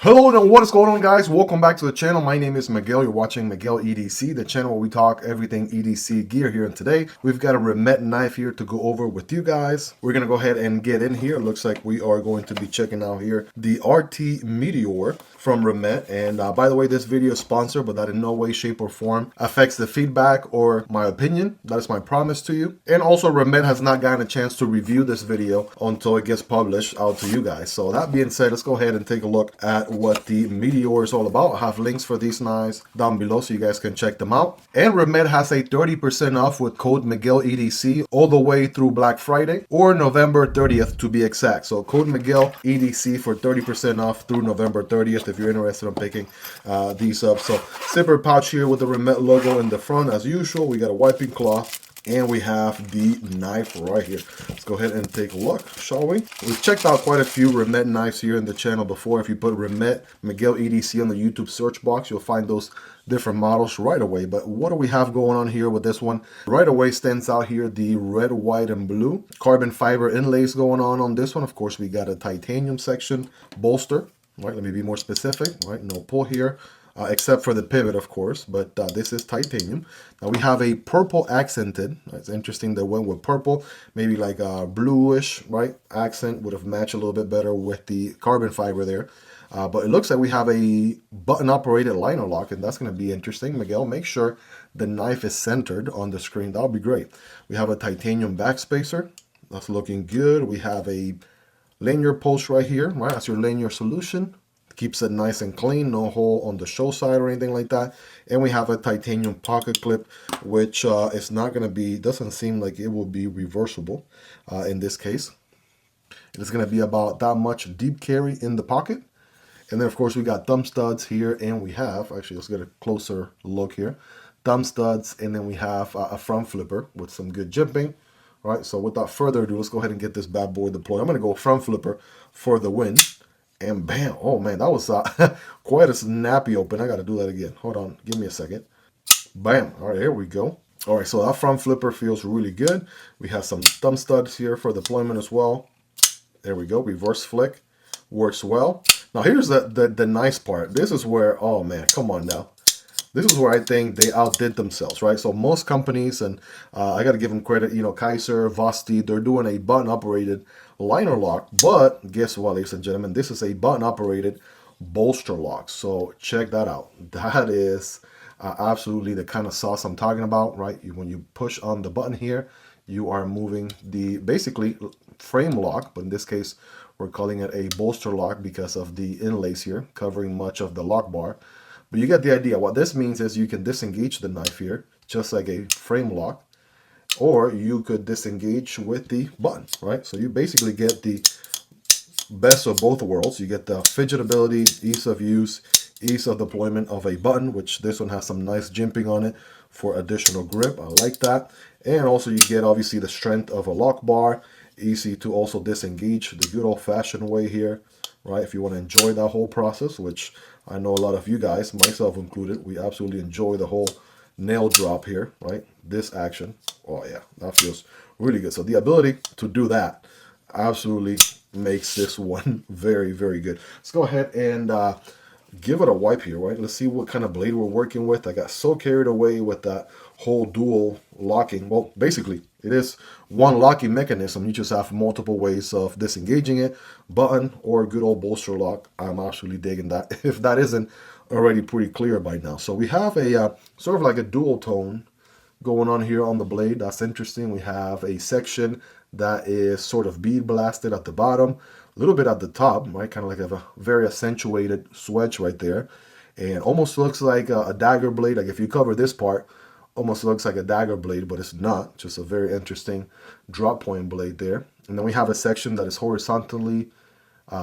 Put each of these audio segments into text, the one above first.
Hello and what is going on, guys? Welcome back to the channel. My name is Miguel. You're watching Miguel EDC, the channel where we talk everything EDC gear here. And today we've got a Remette knife here to go over with you guys. We're going to go ahead and get in here. It looks like we are going to be checking out here the RT-Meteor from Remette. And by the way, this video is sponsored, but that in no way, shape, or form affects the feedback or my opinion. That is my promise to you. And also, Remette has not gotten a chance to review this video until it gets published out to you guys. So that being said, let's go ahead and take a look at what the Meteor is all about. I have links for these knives down below so you guys can check them out. And Remette has a 30% off with code Miguel EDC all the way through Black Friday or November 30th to be exact. So code Miguel EDC for 30% off through November 30th if you're interested in picking these up. So zipper pouch here with the Remette logo in the front as usual. We got a wiping cloth. And we have the knife right here. Let's go ahead and take a look, shall we? We've checked out quite a few Remette knives here in the channel before. If you put Remette Miguel EDC on the YouTube search box, you'll find those different models right away. But what do we have going on here with this one? Right away stands out here the red, white, and blue carbon fiber inlays going on this one. Of course, we got a titanium section bolster. Right, let me be more specific. Right, no pull here. Except for the pivot, of course, but this is titanium. Now we have a purple accented. It's interesting they went with purple, maybe like a bluish, right? Accent would have matched a little bit better with the carbon fiber there. But it looks like we have a button-operated liner lock, and that's going to be interesting. Miguel, make sure the knife is centered on the screen. That'll be great. We have a titanium backspacer. That's looking good. We have a linear post right here, right? That's your linear solution. Keeps it nice and clean, no hole on the show side or anything like that. And we have a titanium pocket clip, which is not going to be, doesn't seem like it will be reversible in this case. It's going to be about that much deep carry in the pocket. And then, of course, we got thumb studs here, and we have, actually, let's get a closer look here. Thumb studs, and then we have a front flipper with some good jimping. All right, so without further ado, let's go ahead and get this bad boy deployed. I'm going to go front flipper for the win. And bam, oh man, that was quite a snappy open. I got to do that again. Hold on, give me a second. Bam, all right, here we go. All right, so that front flipper feels really good. We have some thumb studs here for deployment as well. There we go, reverse flick, works well. Now here's the nice part. This is where, oh man, come on now. This is where I think they outdid themselves, right? So most companies, and I got to give them credit, you know, Kaiser, Vosti, they're doing a button-operated liner lock. But guess what, ladies and gentlemen? This is a button-operated bolster lock. So check that out. That is absolutely the kind of sauce I'm talking about, right? When you push on the button here, you are moving the basically frame lock, but in this case, we're calling it a bolster lock because of the inlays here covering much of the lock bar. But you get the idea. What this means is you can disengage the knife here, just like a frame lock, or you could disengage with the button, right? So you basically get the best of both worlds. You get the fidgetability, ease of use, ease of deployment of a button, which this one has some nice jimping on it for additional grip. I like that. And also you get obviously the strength of a lock bar, easy to also disengage the good old-fashioned way here, right? If you want to enjoy that whole process, which I know a lot of you guys, myself included, we absolutely enjoy the whole nail drop here, right? This action, oh yeah, that feels really good. So the ability to do that absolutely makes this one very, very good. Let's go ahead and give it a wipe here, right? Let's see what kind of blade we're working with. I got so carried away with that whole dual locking. Well, basically, it is one locking mechanism. You just have multiple ways of disengaging it, button or good old bolster lock. I'm absolutely digging that, if that isn't already pretty clear by now. So we have a sort of like a dual tone going on here on the blade. That's interesting. We have a section that is sort of bead blasted at the bottom, a little bit at the top, right? Kind of like a very accentuated swedge right there. And almost looks like a dagger blade. Like if you cover this part, almost looks like a dagger blade, but it's not. Just a very interesting drop point blade there. And then we have a section that is horizontally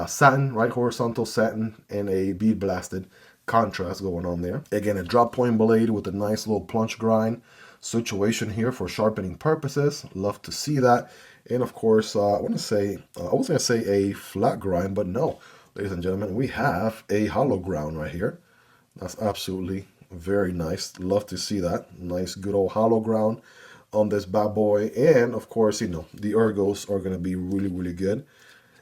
satin, right? Horizontal satin and a bead blasted contrast going on there. Again, a drop point blade with a nice little plunge grind situation here for sharpening purposes. Love to see that. And of course, I was going to say a flat grind, but no, ladies and gentlemen, we have a hollow ground right here. That's absolutely very nice. Love to see that. Nice, good old hollow ground on this bad boy. And of course, you know, the ergos are going to be really, really good.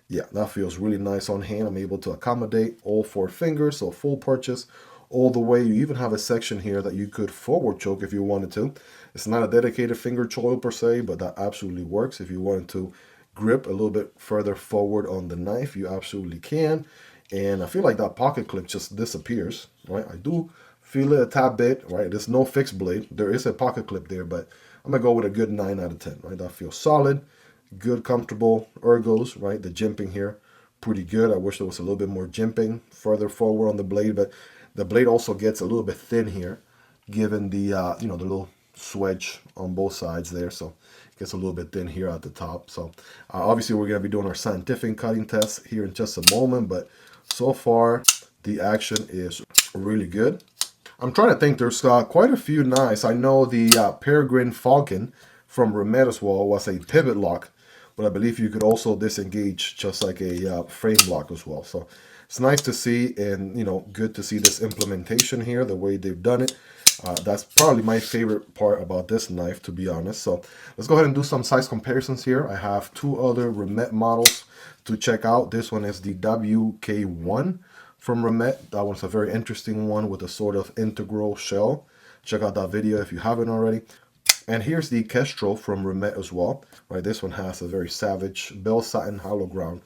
Yeah, that feels really nice on hand. I'm able to accommodate all 4 fingers, so full purchase all the way. You even have a section here that you could forward choke if you wanted to. It's not a dedicated finger choil per se, but that absolutely works. If you wanted to grip a little bit further forward on the knife, you absolutely can. And I feel like that pocket clip just disappears, right? I do feel it a tad bit, right? There's no fixed blade. There is a pocket clip there, but I'm gonna go with a good 9 out of 10, right? That feels solid, good, comfortable ergos, right? The jimping here, pretty good. I wish there was a little bit more jimping further forward on the blade, but the blade also gets a little bit thin here, given the, you know, the little swedge on both sides there. So it gets a little bit thin here at the top. So obviously we're gonna be doing our scientific cutting test here in just a moment, but so far the action is really good. I'm trying to think, there's quite a few knives. I know the Peregrine Falcon from Remette as well was a pivot lock, but I believe you could also disengage just like a frame lock as well. So it's nice to see, and you know, good to see this implementation here, the way they've done it. That's probably my favorite part about this knife, to be honest. So let's go ahead and do some size comparisons here. I have 2 other Remette models to check out. This one is the WK1 from Remette. That one's a very interesting one with a sort of integral shell. Check out that video if you haven't already. And here's the Kestrel from Remette as well. Right, this one has a very savage bell satin hollow ground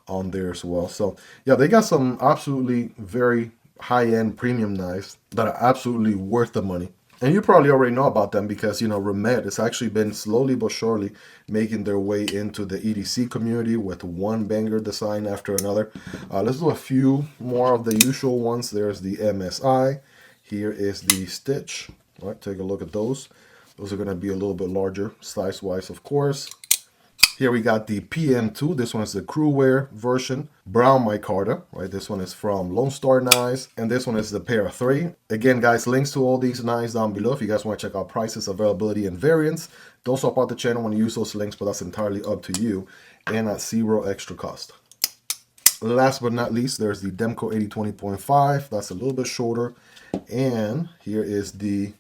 on there as well. So yeah, they got some absolutely very high-end premium knives that are absolutely worth the money. And you probably already know about them because, you know, Remette has actually been slowly but surely making their way into the EDC community with one banger design after another. Let's do a few more of the usual ones. There's the MSI. Here is the Stitch. All right, take a look at those. Those are going to be a little bit larger size-wise, of course. Here we got the PM2. This one is the crew wear version. Brown micarta, right? This one is from Lone Star Knives. And this one is the Para 3. Again, guys, links to all these knives down below if you guys want to check out prices, availability, and variants. Don't swap out the channel when you use those links, but that's entirely up to you and at 0 extra cost. Last but not least, there's the Demko AD 20.5. That's a little bit shorter. And here is the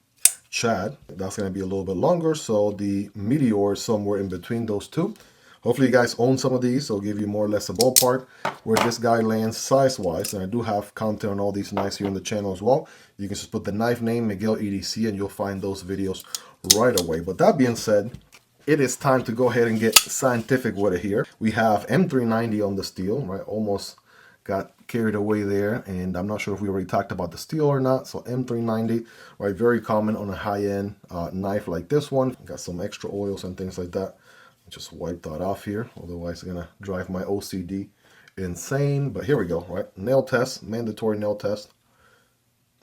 Chad. That's going to be a little bit longer, so the Meteor is somewhere in between those two. Hopefully you guys own some of these, so I'll give you more or less a ballpark where this guy lands size-wise. And I do have content on all these knives here on the channel as well. You can just put the knife name, Miguel EDC, and you'll find those videos right away. But that being said, it is time to go ahead and get scientific with it here. We have M390 on the steel, right? Almost got carried away there, and I'm not sure if we already talked about the steel or not. So M390, right, very common on a high-end knife like this one. Got some extra oils and things like that. Just wipe that off here, otherwise it's gonna drive my OCD insane. But here we go, right? Nail test, mandatory nail test.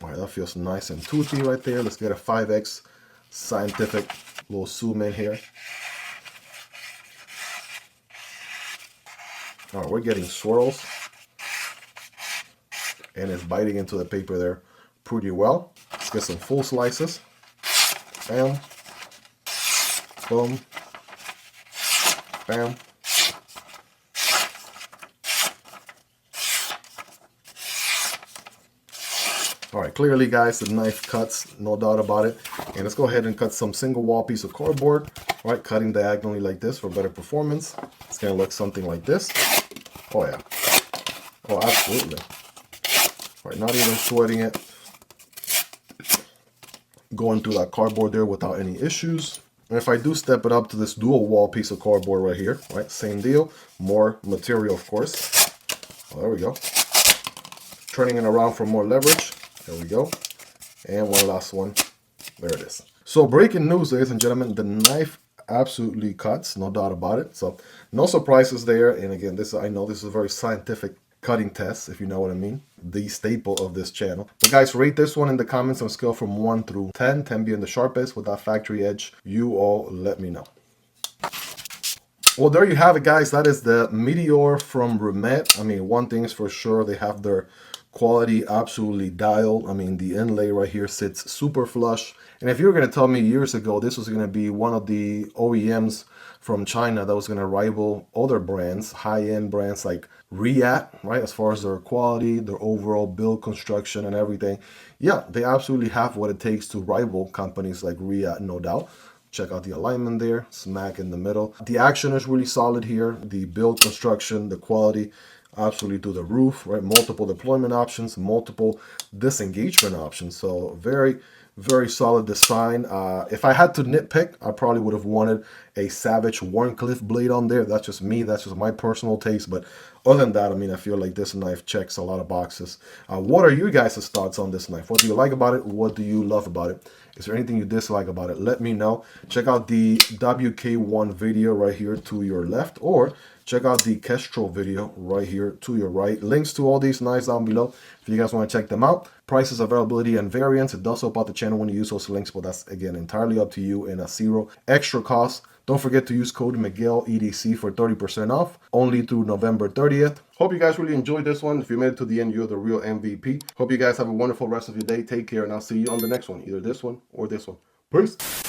All right, that feels nice and toothy right there. Let's get a 5X scientific little zoom in here. All right, we're getting swirls, and it's biting into the paper there pretty well. Let's get some full slices. Bam. Boom. Bam. All right, clearly, guys, the knife cuts, no doubt about it. And let's go ahead and cut some single wall piece of cardboard, right? Cutting diagonally like this for better performance. It's gonna look something like this. Oh yeah. Oh, absolutely. All right, not even sweating it. Going through that cardboard there without any issues. And if I do step it up to this dual wall piece of cardboard right here, right, same deal, more material, of course. Oh, there we go. Turning it around for more leverage. There we go. And one last one. There it is. So breaking news, ladies and gentlemen, the knife absolutely cuts, no doubt about it. So no surprises there. And again, this, I know this is a very scientific cutting test, if you know what I mean, the staple of this channel. But guys, rate this one in the comments on a scale from 1 through 10, 10 being the sharpest with that factory edge. You all let me know. Well, there you have it, guys. That is the Meteor from Remette. I mean, one thing is for sure, they have their quality absolutely dialed. I mean, the inlay right here sits super flush. And if you were going to tell me years ago this was going to be one of the OEMs from China that was going to rival other brands, high-end brands like Remette, right, as far as their quality, their overall build construction and everything, yeah, they absolutely have what it takes to rival companies like Remette, no doubt. Check out the alignment there, smack in the middle. The action is really solid here. The build construction, the quality, absolutely through the roof, right? Multiple deployment options, multiple disengagement options. So very solid design. If I had to nitpick, I probably would have wanted a Savage Warncliffe blade on there. That's just me. That's just my personal taste. But other than that, I mean, I feel like this knife checks a lot of boxes. What are you guys' thoughts on this knife? What do you like about it? What do you love about it? Is there anything you dislike about it? Let me know. Check out the WK1 video right here to your left, or check out the Kestrel video right here to your right. Links to all these knives down below if you guys want to check them out. Prices, availability, and variants. It does help out the channel when you use those links, but that's, again, entirely up to you and a zero extra cost. Don't forget to use code MIGUELEDC for 30% off, only through November 30th. Hope you guys really enjoyed this one. If you made it to the end, you're the real MVP. Hope you guys have a wonderful rest of your day. Take care, and I'll see you on the next one, either this one or this one. Peace.